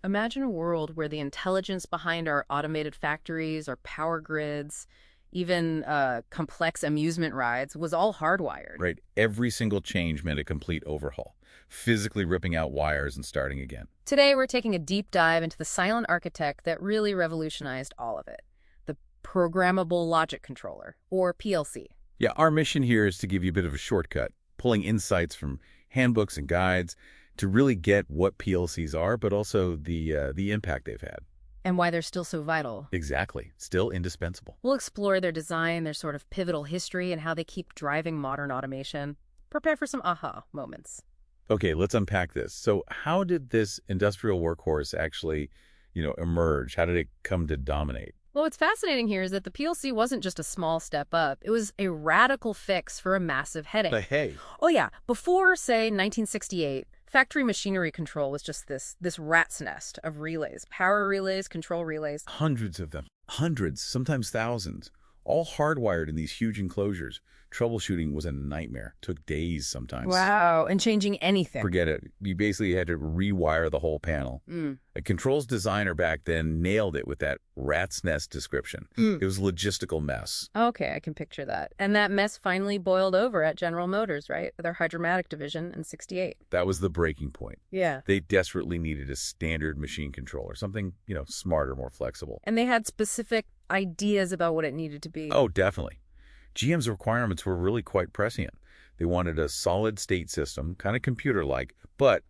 Imagine a world where the intelligence behind our automated factories, our power grids, even complex amusement rides was all hardwired. Right? Every single change meant a complete overhaul, physically ripping out wires and starting again. Today, we're taking a deep dive into the silent architect that really revolutionized all of it, the Programmable Logic Controller, or PLC. Yeah, our mission here is to give you a bit of a shortcut, pulling insights from handbooks and guides to really get what PLCs are, but also the impact they've had. And why they're still so vital. Exactly. Still indispensable. We'll explore their design, their sort of pivotal history, and how they keep driving modern automation. Prepare for some aha moments. Okay, let's unpack this. So how did this industrial workhorse actually, emerge? How did it come to dominate? Well, what's fascinating here is that the PLC wasn't just a small step up. It was a radical fix for a massive headache. But hey, Oh, yeah. Before, say, 1968, factory machinery control was just this rat's nest of relays. Power relays, control relays. hundreds of them, hundreds, sometimes thousands, all hardwired in these huge enclosures. Troubleshooting was a nightmare. Took days sometimes. Wow. And changing anything. Forget it. You basically had to rewire the whole panel. A controls designer back then nailed it with that rat's nest description. It was a logistical mess. Okay, I can picture that. And that mess finally boiled over at General Motors, right? Their hydromatic division in 68. That was the breaking point. Yeah. They desperately needed a standard machine controller, something, smarter, more flexible. And they had specific ideas about what it needed to be. Oh, definitely. GM's requirements were really quite prescient. They wanted a solid-state system, kind of computer-like, but,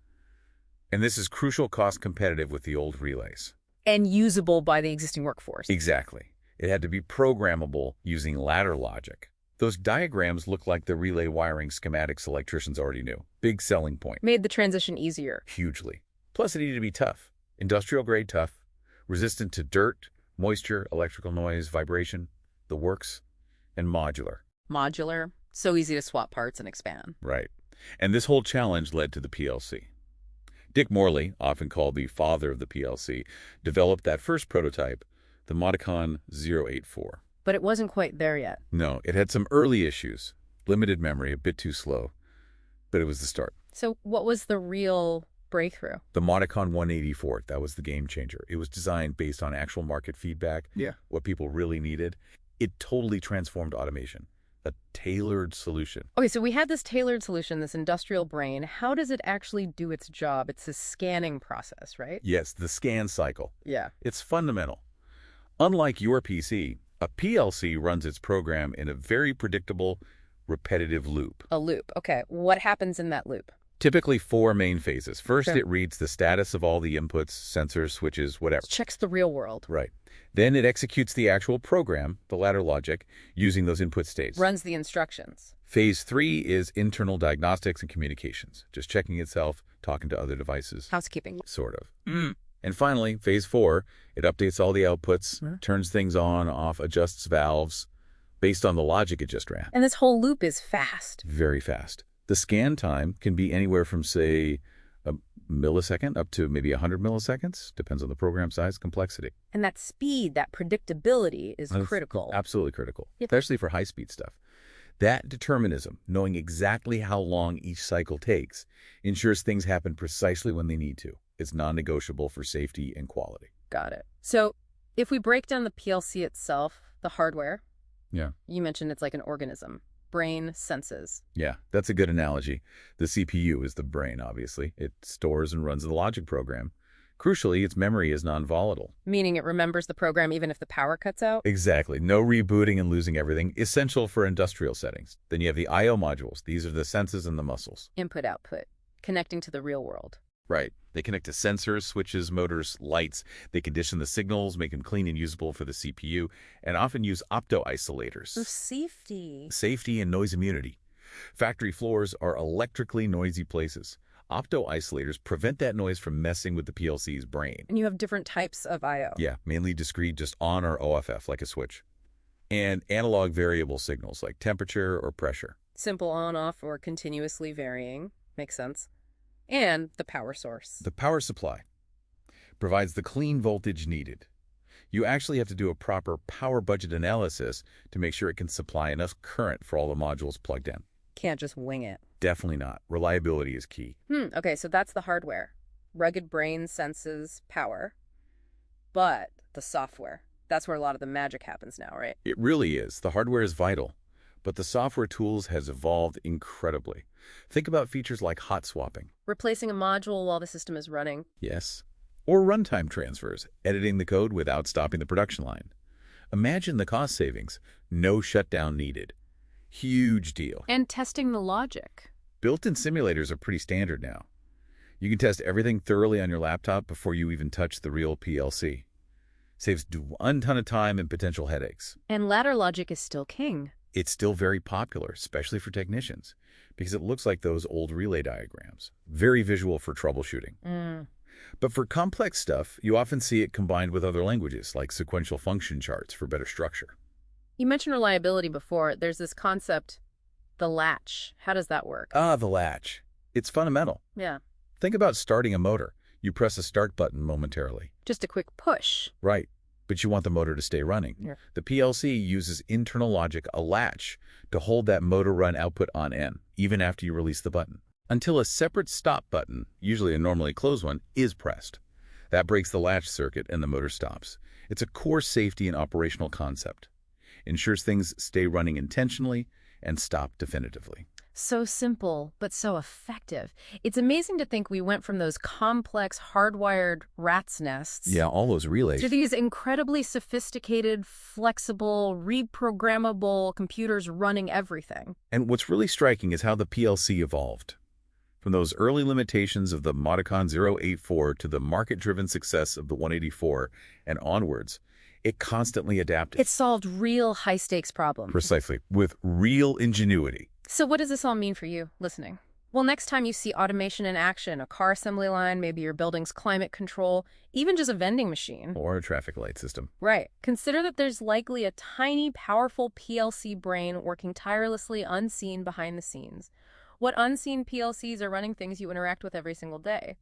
and this is crucial, cost competitive with the old relays. And usable by the existing workforce. Exactly. It had to be programmable using ladder logic. Those diagrams look like the relay wiring schematics electricians already knew. Big selling point. Made the transition easier. Hugely. Plus, it needed to be tough. Industrial-grade tough, resistant to dirt, moisture, electrical noise, vibration, the works, and modular. Modular. So easy to swap parts and expand. Right. And this whole challenge led to the PLC. Dick Morley, often called the father of the PLC, developed that first prototype, the Modicon 084. But it wasn't quite there yet. No, it had some early issues. Limited memory, a bit too slow. But it was the start. So what was the real breakthrough? The Modicon 184, that was the game changer. It was designed based on actual market feedback, what people really needed. It totally transformed automation, a tailored solution. Okay, so we had this tailored solution, this industrial brain. How does it actually do its job? It's a scanning process, right? Yes, the scan cycle. Yeah. It's fundamental. Unlike your PC, a PLC runs its program in a very predictable, repetitive loop. A loop. Okay, what happens in that loop? Typically 4 main phases. First, Sure. it reads the status of all the inputs, sensors, switches, whatever. Checks the real world. Right. Then it executes the actual program, the ladder logic, using those input states. Runs the instructions. Phase 3 is internal diagnostics and communications, just checking itself, talking to other devices. Housekeeping. Sort of. And finally, phase 4, it updates all the outputs, turns things on, off, adjusts valves, based on the logic it just ran. And this whole loop is fast. Very fast. The scan time can be anywhere from, say, a millisecond up to maybe 100 milliseconds. Depends on the program size, complexity. And that speed, that predictability is That's critical. Absolutely critical, Yep. especially for high-speed stuff. That determinism, knowing exactly how long each cycle takes, ensures things happen precisely when they need to. It's non-negotiable for safety and quality. Got it. So if we break down the PLC itself, the hardware, Yeah. you mentioned it's like an organism. Brain senses. Yeah, that's a good analogy. The CPU is the brain, obviously. It stores and runs the logic program. Crucially, its memory is non-volatile. Meaning it remembers the program even if the power cuts out? Exactly. No rebooting and losing everything. Essential for industrial settings. Then you have the I/O modules. These are the senses and the muscles. Input, output. Connecting to the real world. Right. They connect to sensors, switches, motors, lights. They condition the signals, make them clean and usable for the CPU, and often use opto-isolators. For safety. Safety and noise immunity. Factory floors are electrically noisy places. Opto-isolators prevent that noise from messing with the PLC's brain. And you have different types of I/O. Yeah, mainly discrete, just on or OFF, like a switch. And analog variable signals, like temperature or pressure. Simple on-off or continuously varying. Makes sense. And the power source. The power supply provides the clean voltage needed. You actually have to do a proper power budget analysis to make sure it can supply enough current for all the modules plugged in. Can't just wing it. Definitely not. Reliability is key. Okay, so that's the hardware. rugged brain senses power, but the software, that's where a lot of the magic happens now, right? It really is. The hardware is vital, but the software tools has evolved incredibly. Think about features like hot swapping. Replacing a module while the system is running. Yes. Or runtime transfers, editing the code without stopping the production line. Imagine the cost savings. No shutdown needed. Huge deal. And testing the logic. Built-in simulators are pretty standard now. You can test everything thoroughly on your laptop before you even touch the real PLC. Saves a ton of time and potential headaches. And ladder logic is still king. It's still very popular, especially for technicians, because it looks like those old relay diagrams. Very visual for troubleshooting. But for complex stuff, you often see it combined with other languages, like sequential function charts for better structure. You mentioned reliability before. There's this concept, the latch. How does that work? Ah, the latch. It's fundamental. Yeah. Think about starting a motor. You press a start button momentarily. Just a quick push. Right, but you want the motor to stay running. Yeah. The PLC uses internal logic, a latch, to hold that motor run output on N, even after you release the button, until a separate stop button, usually a normally closed one, is pressed. That breaks the latch circuit and the motor stops. It's a core safety and operational concept. Ensures things stay running intentionally and stop definitively. So simple, but so effective. It's amazing to think we went from those complex, hardwired rat's nests Yeah, all those relays. to these incredibly sophisticated, flexible, reprogrammable computers running everything. And what's really striking is how the PLC evolved. From those early limitations of the Modicon 084 to the market-driven success of the 184 and onwards, it constantly adapted. It solved real high-stakes problems. Precisely, with real ingenuity. So what does this all mean for you, listening? Well, next time you see automation in action, a car assembly line, maybe your building's climate control, even just a vending machine. Or a traffic light system. Right. Consider that there's likely a tiny, powerful PLC brain working tirelessly unseen behind the scenes. What unseen PLCs are running things you interact with every single day?